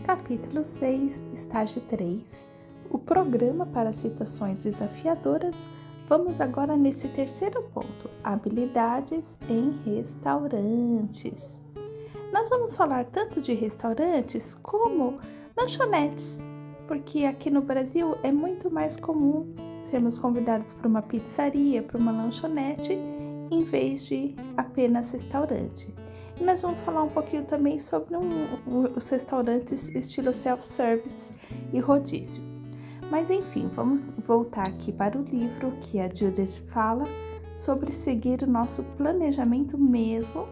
Capítulo 6, Estágio 3. O programa para situações desafiadoras. Vamos agora nesse terceiro ponto, habilidades em restaurantes. Nós vamos falar tanto de restaurantes como lanchonetes, porque aqui no Brasil é muito mais comum sermos convidados para uma pizzaria, para uma lanchonete, em vez de apenas restaurante. E nós vamos falar um pouquinho também sobre os restaurantes estilo self-service e rodízio. Mas enfim, vamos voltar aqui para o livro que a Judith fala sobre seguir o nosso planejamento mesmo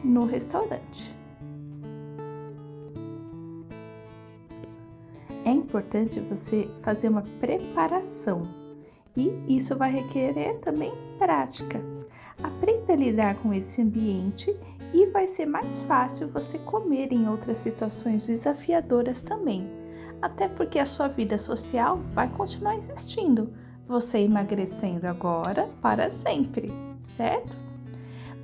no restaurante. É importante você fazer uma preparação e isso vai requerer também prática. Aprenda a lidar com esse ambiente e vai ser mais fácil você comer em outras situações desafiadoras também. Até porque a sua vida social vai continuar existindo, você emagrecendo agora para sempre, certo?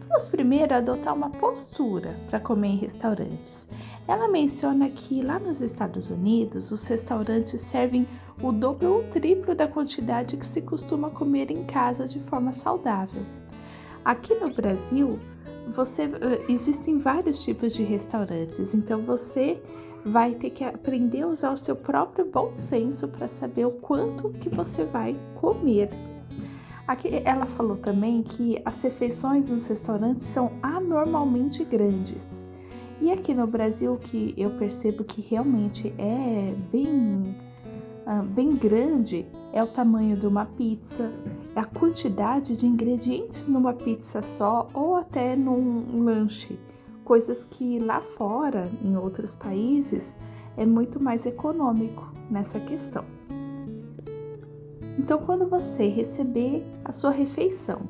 Vamos primeiro adotar uma postura para comer em restaurantes. Ela menciona que lá nos Estados Unidos, os restaurantes servem o dobro ou o triplo da quantidade que se costuma comer em casa de forma saudável. Aqui no Brasil, existem vários tipos de restaurantes, então você vai ter que aprender a usar o seu próprio bom senso para saber o quanto que você vai comer. Aqui ela falou também que as refeições nos restaurantes são anormalmente grandes. E aqui no Brasil, que eu percebo que realmente é bem grande, é o tamanho de uma pizza, é a quantidade de ingredientes numa pizza só ou até num lanche, coisas que lá fora, em outros países, é muito mais econômico nessa questão. Então, quando você receber a sua refeição,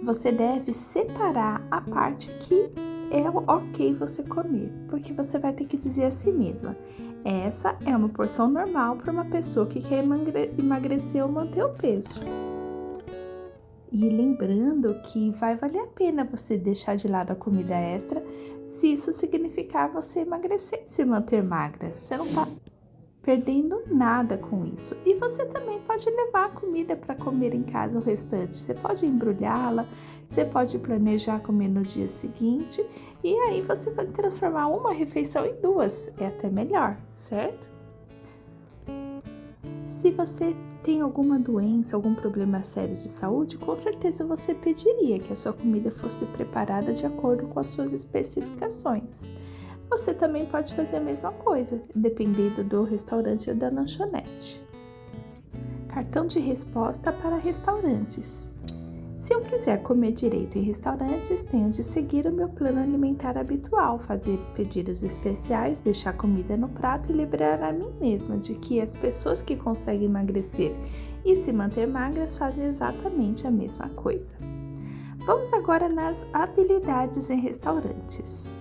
você deve separar a parte que é ok você comer, porque você vai ter que dizer a si mesma: essa é uma porção normal para uma pessoa que quer emagrecer ou manter o peso. E lembrando que vai valer a pena você deixar de lado a comida extra se isso significar você emagrecer e se manter magra. Você não está perdendo nada com isso. E você também pode levar a comida para comer em casa o restante. Você pode embrulhá-la, você pode planejar comer no dia seguinte e aí você vai transformar uma refeição em duas. É até melhor, certo? Se você tem alguma doença, algum problema sério de saúde, com certeza você pediria que a sua comida fosse preparada de acordo com as suas especificações. Você também pode fazer a mesma coisa, dependendo do restaurante ou da lanchonete. Cartão de resposta para restaurantes. Se eu quiser comer direito em restaurantes, tenho de seguir o meu plano alimentar habitual, fazer pedidos especiais, deixar comida no prato e lembrar a mim mesma de que as pessoas que conseguem emagrecer e se manter magras fazem exatamente a mesma coisa. Vamos agora nas habilidades em restaurantes.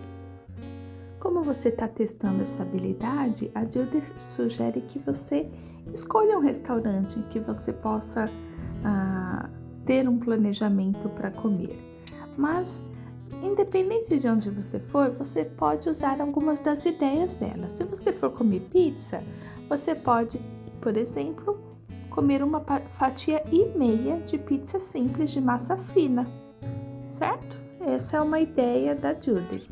Como você está testando essa habilidade, a Judith sugere que você escolha um restaurante em que você possa ter um planejamento para comer. Mas, independente de onde você for, você pode usar algumas das ideias dela. Se você for comer pizza, você pode, por exemplo, comer uma fatia e meia de pizza simples de massa fina, certo? Essa é uma ideia da Judith.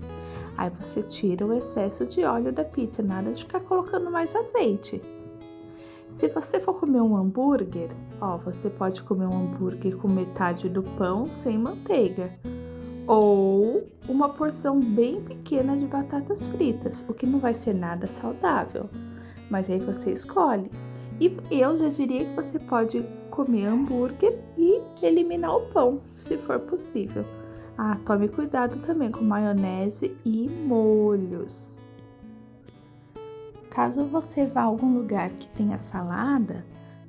Aí você tira o excesso de óleo da pizza, nada de ficar colocando mais azeite. Se você for comer um hambúrguer, você pode comer um hambúrguer com metade do pão sem manteiga. Ou uma porção bem pequena de batatas fritas, o que não vai ser nada saudável. Mas aí você escolhe. E eu já diria que você pode comer hambúrguer e eliminar o pão, se for possível. Tome cuidado também com maionese e molhos. Caso você vá a algum lugar que tenha salada,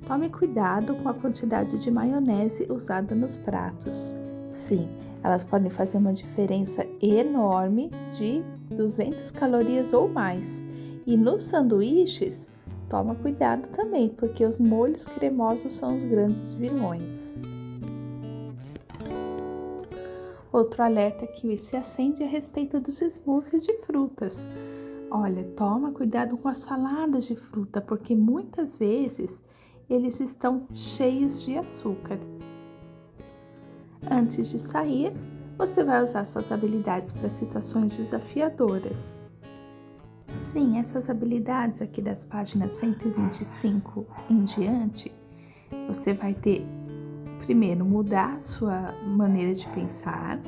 tome cuidado com a quantidade de maionese usada nos pratos. Sim, elas podem fazer uma diferença enorme de 200 calorias ou mais. E nos sanduíches, toma cuidado também, porque os molhos cremosos são os grandes vilões. Outro alerta que se acende a respeito dos smoothies de frutas. Olha, toma cuidado com as saladas de fruta, porque muitas vezes eles estão cheios de açúcar. Antes de sair, você vai usar suas habilidades para situações desafiadoras. Sim, essas habilidades aqui das páginas 125 em diante, você vai ter, primeiro, mudar sua maneira de pensar.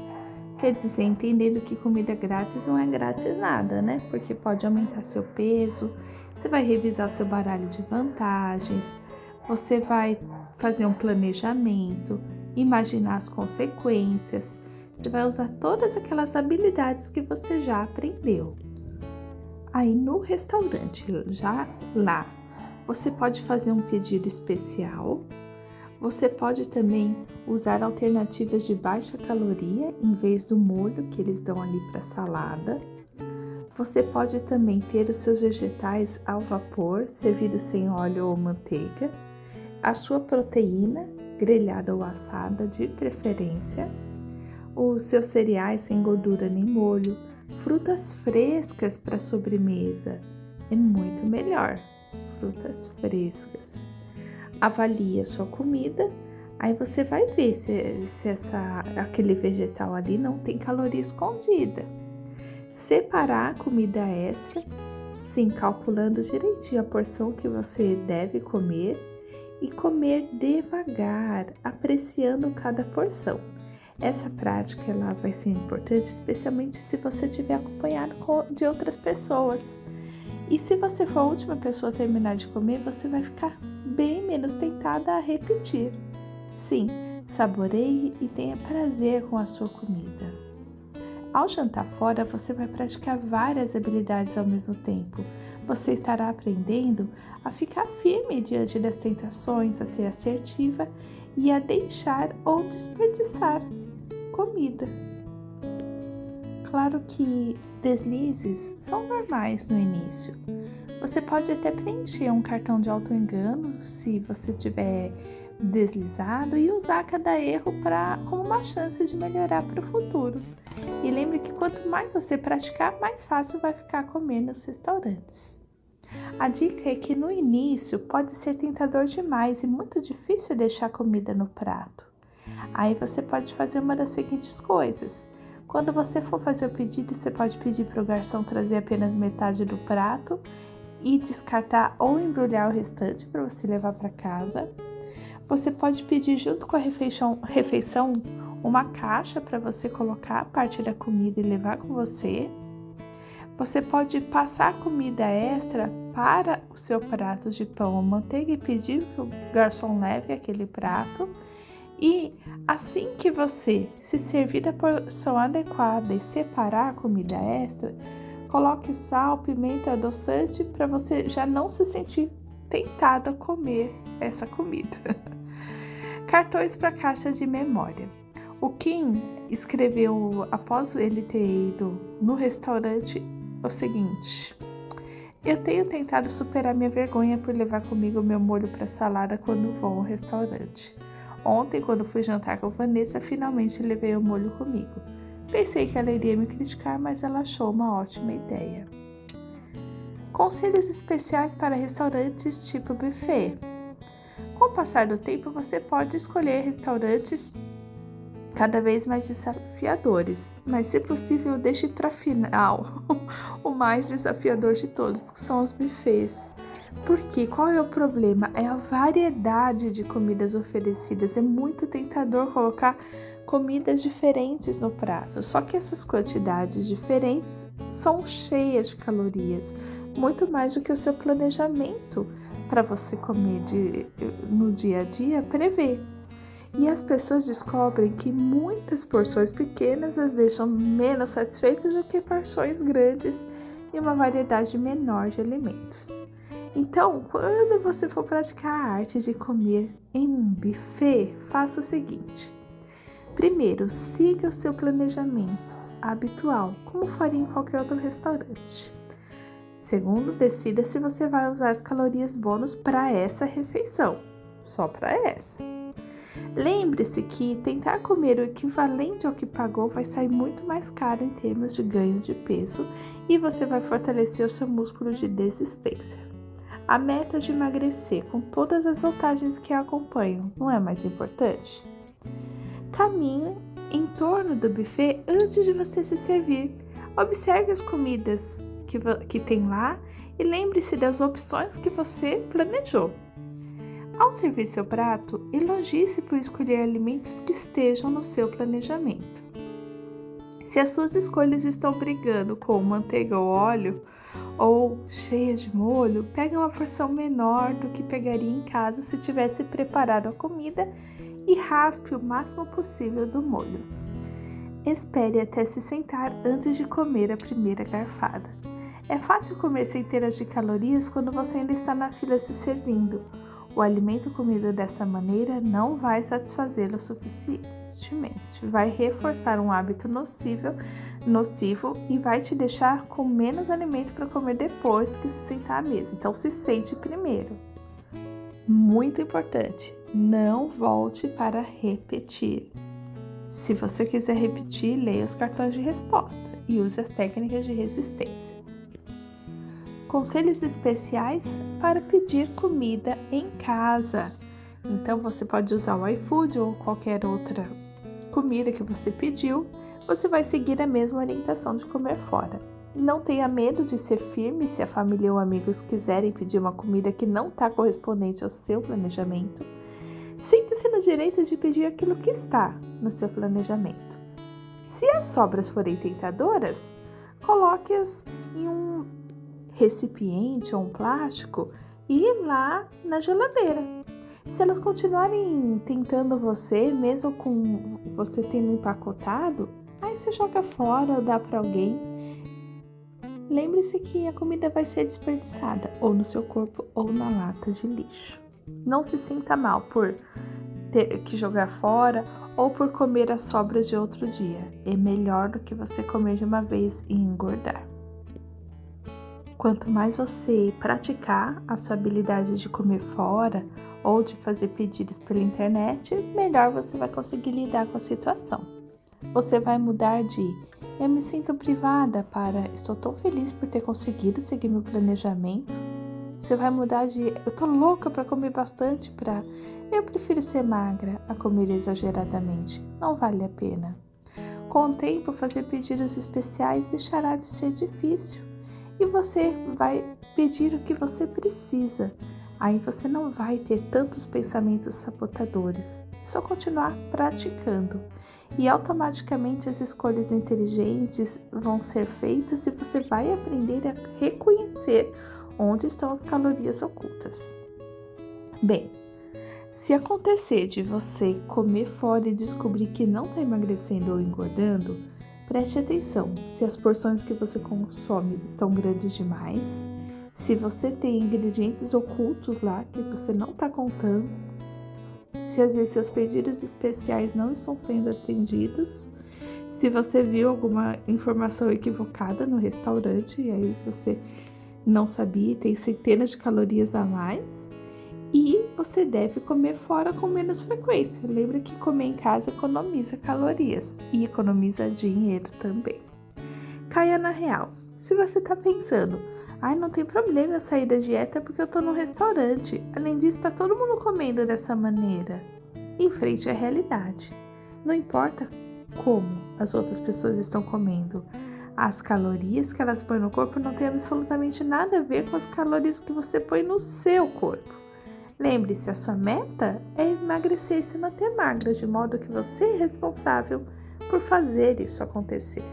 Quer dizer, entendendo que comida grátis não é grátis nada, né? Porque pode aumentar seu peso, você vai revisar o seu baralho de vantagens, você vai fazer um planejamento, imaginar as consequências, você vai usar todas aquelas habilidades que você já aprendeu. Aí no restaurante, já lá, você pode fazer um pedido especial. Você pode também usar alternativas de baixa caloria em vez do molho que eles dão ali para salada. Você pode também ter os seus vegetais ao vapor, servidos sem óleo ou manteiga, a sua proteína, grelhada ou assada de preferência, os seus cereais sem gordura nem molho, frutas frescas para sobremesa, é muito melhor, frutas frescas. Avalie a sua comida, aí você vai ver se aquele vegetal ali não tem caloria escondida. Separar a comida extra, sim, calculando direitinho a porção que você deve comer e comer devagar, apreciando cada porção. Essa prática ela vai ser importante, especialmente se você estiver acompanhado de outras pessoas. E se você for a última pessoa a terminar de comer, você vai ficar bem menos tentada a repetir. Sim, saboreie e tenha prazer com a sua comida. Ao jantar fora, você vai praticar várias habilidades ao mesmo tempo. Você estará aprendendo a ficar firme diante das tentações, a ser assertiva e a deixar ou desperdiçar comida. Claro que deslizes são normais no início. Você pode até preencher um cartão de auto-engano se você tiver deslizado e usar cada erro como uma chance de melhorar para o futuro. E lembre que quanto mais você praticar, mais fácil vai ficar comer nos restaurantes. A dica é que no início pode ser tentador demais e muito difícil deixar comida no prato. Aí você pode fazer uma das seguintes coisas. Quando você for fazer o pedido, você pode pedir para o garçom trazer apenas metade do prato e descartar ou embrulhar o restante para você levar para casa. Você pode pedir junto com a refeição uma caixa para você colocar parte da comida e levar com você. Você pode passar a comida extra para o seu prato de pão ou manteiga e pedir que o garçom leve aquele prato. E assim que você se servir da porção adequada e separar a comida extra, coloque sal, pimenta, adoçante para você já não se sentir tentado a comer essa comida. Cartões para caixa de memória. O Kim escreveu, após ele ter ido no restaurante, o seguinte: eu tenho tentado superar minha vergonha por levar comigo meu molho para salada quando vou ao restaurante. Ontem, quando fui jantar com Vanessa, finalmente levei o molho comigo. Pensei que ela iria me criticar, mas ela achou uma ótima ideia. Conselhos especiais para restaurantes tipo buffet. Com o passar do tempo, você pode escolher restaurantes cada vez mais desafiadores, mas se possível, deixe para final o mais desafiador de todos, que são os buffets. Porque qual é o problema? É a variedade de comidas oferecidas. É muito tentador colocar comidas diferentes no prato. Só que essas quantidades diferentes são cheias de calorias, muito mais do que o seu planejamento para você comer no dia a dia prevê. E as pessoas descobrem que muitas porções pequenas as deixam menos satisfeitas do que porções grandes e uma variedade menor de alimentos. Então, quando você for praticar a arte de comer em um buffet, faça o seguinte. Primeiro, siga o seu planejamento habitual, como faria em qualquer outro restaurante. Segundo, decida se você vai usar as calorias bônus para essa refeição, só para essa. Lembre-se que tentar comer o equivalente ao que pagou vai sair muito mais caro em termos de ganho de peso e você vai fortalecer o seu músculo de desistência. A meta de emagrecer, com todas as vantagens que a acompanham, não é mais importante? Caminhe em torno do buffet antes de você se servir. Observe as comidas que tem lá e lembre-se das opções que você planejou. Ao servir seu prato, elogie-se por escolher alimentos que estejam no seu planejamento. Se as suas escolhas estão brigando com manteiga ou óleo, ou cheias de molho, pegue uma porção menor do que pegaria em casa se tivesse preparado a comida e raspe o máximo possível do molho. Espere até se sentar antes de comer a primeira garfada. É fácil comer centenas de calorias quando você ainda está na fila se servindo. O alimento comido dessa maneira não vai satisfazê-lo suficientemente, vai reforçar um hábito nocivo e vai te deixar com menos alimento para comer depois que se sentar à mesa. Então, se sente primeiro. Muito importante, não volte para repetir. Se você quiser repetir, leia os cartões de resposta e use as técnicas de resistência. Conselhos especiais para pedir comida em casa. Então, você pode usar o iFood ou qualquer outra comida que você pediu. Você vai seguir a mesma orientação de comer fora. Não tenha medo de ser firme se a família ou amigos quiserem pedir uma comida que não está correspondente ao seu planejamento. Sinta-se no direito de pedir aquilo que está no seu planejamento. Se as sobras forem tentadoras, coloque-as em um recipiente ou um plástico e lá na geladeira. Se elas continuarem tentando você, mesmo com você tendo empacotado, aí você joga fora ou dá para alguém. Lembre-se que a comida vai ser desperdiçada ou no seu corpo ou na lata de lixo. Não se sinta mal por ter que jogar fora ou por comer as sobras de outro dia. É melhor do que você comer de uma vez e engordar. Quanto mais você praticar a sua habilidade de comer fora ou de fazer pedidos pela internet, melhor você vai conseguir lidar com a situação. Você vai mudar de eu me sinto privada para estou tão feliz por ter conseguido seguir meu planejamento. Você vai mudar de eu tô louca para comer bastante para eu prefiro ser magra a comer exageradamente. Não vale a pena. Com o tempo, fazer pedidos especiais deixará de ser difícil. E você vai pedir o que você precisa. Aí você não vai ter tantos pensamentos sabotadores. É só continuar praticando. E automaticamente as escolhas inteligentes vão ser feitas e você vai aprender a reconhecer onde estão as calorias ocultas. Bem, se acontecer de você comer fora e descobrir que não está emagrecendo ou engordando, preste atenção se as porções que você consome estão grandes demais, se você tem ingredientes ocultos lá que você não está contando, se às vezes seus pedidos especiais não estão sendo atendidos, se você viu alguma informação equivocada no restaurante e aí você não sabia e tem centenas de calorias a mais, e você deve comer fora com menos frequência. Lembra que comer em casa economiza calorias e economiza dinheiro também. Caia na real. Se você está pensando, não tem problema eu sair da dieta porque eu estou no restaurante. Além disso, está todo mundo comendo dessa maneira. Enfrente a realidade. Não importa como as outras pessoas estão comendo. As calorias que elas põem no corpo não tem absolutamente nada a ver com as calorias que você põe no seu corpo. Lembre-se, a sua meta é emagrecer e se manter magra, de modo que você é responsável por fazer isso acontecer.